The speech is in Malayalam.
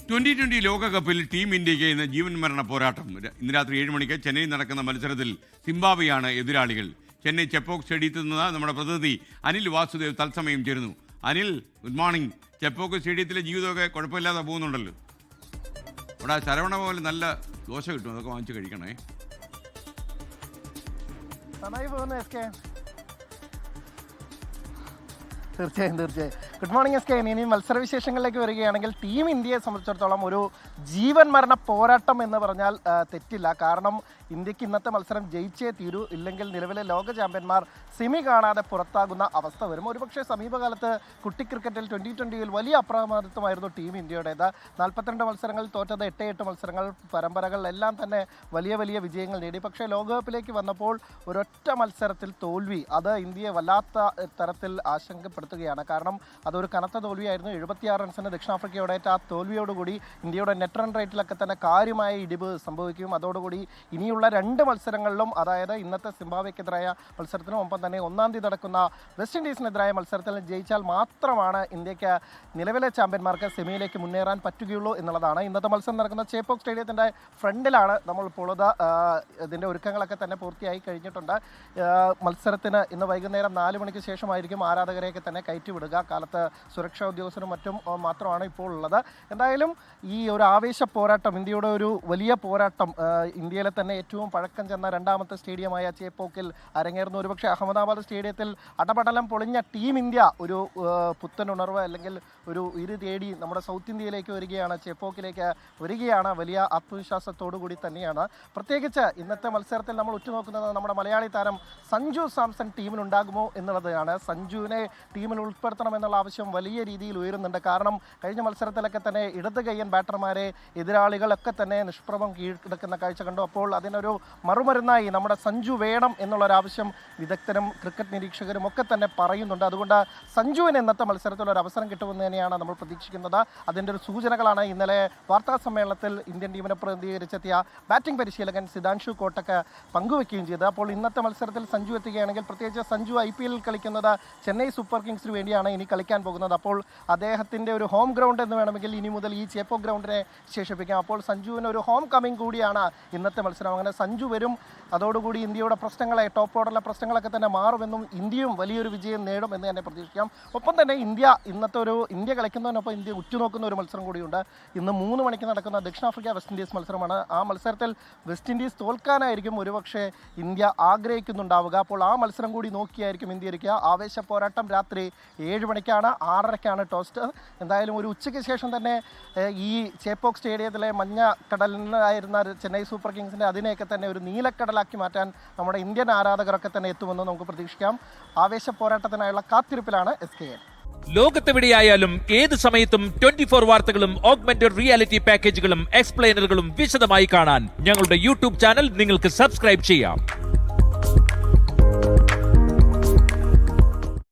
2020 ലോകകപ്പിൽ ടീം ഇന്ത്യയ്ക്ക് ഇന്ന് ജീവൻ മരണ പോരാട്ടം. ഇന്ന് രാത്രി 7 മണിക്ക് ചെന്നൈയിൽ നടക്കുന്ന മത്സരത്തിൽ സിംബാബ്വെയാണ് എതിരാളികൾ. ചെന്നൈ ചെപ്പോക്ക് സ്റ്റേഡിയത്തിൽ നിന്ന് നമ്മുടെ പ്രതിനിധി അനിൽ വാസുദേവ് തത്സമയം ചേരുന്നു. Anil, good morning. ചെപ്പോക്ക് സ്റ്റേഡിയത്തിലെ ജീവിതമൊക്കെ കുഴപ്പമില്ലാതെ പോകുന്നുണ്ടല്ലോ. അവിടെ ശരവണ പോലെ നല്ല ദോശ കിട്ടും, അതൊക്കെ വാങ്ങിച്ച് കഴിക്കണേ. തീർച്ചയായും. Good morning S K. ഇനി മത്സരവിശേഷങ്ങളിലേക്ക് വരികയാണെങ്കിൽ ടീം ഇന്ത്യയെ സംബന്ധിച്ചിടത്തോളം ഒരു ജീവൻ മരണ പോരാട്ടം എന്ന് പറഞ്ഞാൽ തെറ്റില്ല. കാരണം ഇന്ത്യക്ക് ഇന്നത്തെ മത്സരം ജയിച്ചേ തീരൂ, ഇല്ലെങ്കിൽ നിലവിലെ ലോക ചാമ്പ്യന്മാർ സെമി കാണാതെ പുറത്താകുന്ന അവസ്ഥ വരും. ഒരുപക്ഷെ സമീപകാലത്ത് കുട്ടി ക്രിക്കറ്റിൽ 2020 വലിയ അപ്രമാദിത്വമായിരുന്നു ടീം ഇന്ത്യയുടേത്. 42 മത്സരങ്ങളിൽ തോറ്റത് 8 മത്സരങ്ങൾ, പരമ്പരകൾ എല്ലാം തന്നെ വലിയ വിജയങ്ങൾ നേടി. പക്ഷേ ലോകകപ്പിലേക്ക് വന്നപ്പോൾ ഒരൊറ്റ മത്സരത്തിൽ തോൽവി, അത് ഇന്ത്യയെ വല്ലാത്ത തരത്തിൽ ആശങ്കപ്പെടുത്തുകയാണ്. കാരണം അതൊരു കനത്ത തോൽവിയായിരുന്നു. 76 റൺസിന് ദക്ഷിണാഫ്രിക്കയോടേറ്റ ആ തോൽവിയോടുകൂടി ഇന്ത്യയുടെ നെറ്റ് റൺ റേറ്റിലൊക്കെ തന്നെ കാര്യമായ ഇടിവ് സംഭവിക്കും. അതോടുകൂടി ഇനിയുള്ള 2 മത്സരങ്ങളിലും, അതായത് ഇന്നത്തെ സിംബാബ്വെക്കെതിരായ മത്സരത്തിനും ഒപ്പം തന്നെ 1-ാം തീയതി നടക്കുന്ന വെസ്റ്റ് ഇൻഡീസിനെതിരായ മത്സരത്തിൽ ജയിച്ചാൽ മാത്രമാണ് ഇന്ത്യക്ക് നിലവിലെ ചാമ്പ്യന്മാർക്ക് സെമിയിലേക്ക് മുന്നേറാൻ പറ്റുകയുള്ളൂ എന്നുള്ളതാണ്. ഇന്നത്തെ മത്സരം നടക്കുന്ന ചേപ്പോക്ക് സ്റ്റേഡിയത്തിൻ്റെ ഫ്രണ്ടിലാണ് നമ്മളിപ്പോൾ ഇതിൻ്റെ ഒരുക്കങ്ങളൊക്കെ തന്നെ പൂർത്തിയായി കഴിഞ്ഞിട്ടുണ്ട്. മത്സരത്തിന് ഇന്ന് വൈകുന്നേരം 4 മണിക്ക് ശേഷമായിരിക്കും ആരാധകരെയൊക്കെ തന്നെ കയറ്റിവിടുക. കാലത്ത് സുരക്ഷാ ഉദ്യോഗസ്ഥരും മറ്റും മാത്രമാണ് ഇപ്പോൾ ഉള്ളത്. എന്തായാലും ഈ ഒരു ആവേശ പോരാട്ടം, ഇന്ത്യയുടെ ഒരു വലിയ പോരാട്ടം, ഇന്ത്യയിലെ തന്നെ ഏറ്റവും പഴക്കം ചെന്ന 2ാമത്തെ സ്റ്റേഡിയമായ ചേപ്പോക്കിൽ അരങ്ങേറുന്നു. ഒരുപക്ഷെ അഹമ്മദാബാദ് സ്റ്റേഡിയത്തിൽ അടപടലം പൊളിഞ്ഞ ടീം ഇന്ത്യ ഒരു പുത്തൻ ഉണർവ് അല്ലെങ്കിൽ ഒരു തേടി നമ്മുടെ സൗത്ത് ഇന്ത്യയിലേക്ക് വരികയാണ്, ചേപ്പോക്കിലേക്ക് വരികയാണ്. വലിയ ആത്മവിശ്വാസത്തോടു കൂടി തന്നെയാണ്. പ്രത്യേകിച്ച് ഇന്നത്തെ മത്സരത്തിൽ നമ്മൾ ഉറ്റുനോക്കുന്നത് നമ്മുടെ മലയാളി താരം സഞ്ജു സാംസൺ ടീമിലുണ്ടാകുമോ എന്നുള്ളതാണ്. സഞ്ജുവിനെ ടീമിൽ ഉൾപ്പെടുത്തണമെന്നുള്ള ആവശ്യം വലിയ രീതിയിൽ ഉയരുന്നുണ്ട്. കാരണം കഴിഞ്ഞ മത്സരത്തിലൊക്കെ തന്നെ ഇടത് കയ്യൻ ബാറ്റർമാരെ എതിരാളികളൊക്കെ തന്നെ നിഷ്പ്രഭം കീഴടക്കുന്ന കാഴ്ച കണ്ടു. അപ്പോൾ അതിനൊരു മറുമരുന്നായി നമ്മുടെ സഞ്ജു വേണം എന്നുള്ളൊരാവശ്യം വിദഗ്ധരും ക്രിക്കറ്റ് നിരീക്ഷകരും ഒക്കെ തന്നെ പറയുന്നുണ്ട്. അതുകൊണ്ട് സഞ്ജുവിന് ഇന്നത്തെ മത്സരത്തിൽ ഒരു അവസരം കിട്ടുമെന്ന് തന്നെയാണ് നമ്മൾ പ്രതീക്ഷിക്കുന്നത്. അതിൻ്റെ ഒരു സൂചനകളാണ് ഇന്നലെ വാർത്താ സമ്മേളനത്തിൽ ഇന്ത്യൻ ടീമിനെ പ്രതിനിധീകരിച്ചെത്തിയ ബാറ്റിംഗ് പരിശീലകൻ സിദ്ധാൻഷു കോട്ടക്ക് പങ്കുവയ്ക്കുകയും ചെയ്തത്. അപ്പോൾ ഇന്നത്തെ മത്സരത്തിൽ സഞ്ജു എത്തുകയാണെങ്കിൽ, പ്രത്യേകിച്ച് സഞ്ജു IPL കളിക്കുന്നത് ചെന്നൈ സൂപ്പർ കിങ്സിന് വേണ്ടിയാണ് ഇനി കളിക്കാൻ പോകുന്നത്. അപ്പോൾ അദ്ദേഹത്തിൻ്റെ ഒരു ഹോം ഗ്രൗണ്ട് എന്ന് വേണമെങ്കിൽ ഇനി മുതൽ ഈ ചേപ്പോ ഗ്രൗണ്ടിനെ വിശേഷിപ്പിക്കാം. അപ്പോൾ സഞ്ജുവിന് ഒരു ഹോം കമ്മിങ് കൂടിയാണ് ഇന്നത്തെ മത്സരം. അങ്ങനെ സഞ്ജു വരും, അതോടുകൂടി ഇന്ത്യയുടെ പ്രശ്നങ്ങളെ, ടോപ്പ് ഓർഡറിലെ പ്രശ്നങ്ങളൊക്കെ തന്നെ മാറുമെന്നും ഇന്ത്യയും വലിയൊരു വിജയം നേടും എന്ന് തന്നെ പ്രതീക്ഷിക്കാം. ഒപ്പം തന്നെ ഇന്ത്യ കളിക്കുന്നതിനൊപ്പം ഇന്ത്യ ഉറ്റുനോക്കുന്ന ഒരു മത്സരം കൂടിയുണ്ട്. ഇന്ന് 3 മണിക്ക് നടക്കുന്ന ദക്ഷിണാഫ്രിക്ക വെസ്റ്റ് ഇൻഡീസ് മത്സരമാണ്. ആ മത്സരത്തിൽ വെസ്റ്റ് ഇൻഡീസ് തോൽക്കാനായിരിക്കും ഒരുപക്ഷെ ഇന്ത്യ ആഗ്രഹിക്കുന്നുണ്ടാവുക. അപ്പോൾ ആ മത്സരം കൂടി നോക്കിയായിരിക്കും ഇന്ത്യ ഇരിക്കുക. ആവേശ പോരാട്ടം രാത്രി 7 മണിക്കാണ്, 6:30ക്കാണ് ടോസ്റ്റ്. എന്തായാലും ഒരു ഉച്ചയ്ക്ക് ശേഷം തന്നെ ഈ ചേപ്പോക്ക് സ്റ്റേഡിയത്തിലെ മഞ്ഞ കടലിനായിരുന്ന ചെന്നൈ സൂപ്പർ കിങ്സിൻ്റെ അതിനെയൊക്കെ തന്നെ ഒരു നീലക്കടലാക്കി മാറ്റാൻ നമ്മുടെ ഇന്ത്യൻ ആരാധകരൊക്കെ തന്നെ എത്തുമെന്ന് നമുക്ക് പ്രതീക്ഷിക്കാം. ആവേശ പോരാട്ടത്തിനായുള്ള കാത്തിരിപ്പിലാണ് SKN. ലോകത്തെവിടെയായാലും ഏത് സമയത്തും 24 വാർത്തകളും ഓഗ്മെന്റഡ് റിയാലിറ്റി പാക്കേജുകളും എക്സ്പ്ലെയിനറുകളും വിശദമായി കാണാൻ ഞങ്ങളുടെ YouTube ചാനൽ നിങ്ങൾക്ക് സബ്സ്ക്രൈബ് ചെയ്യാം.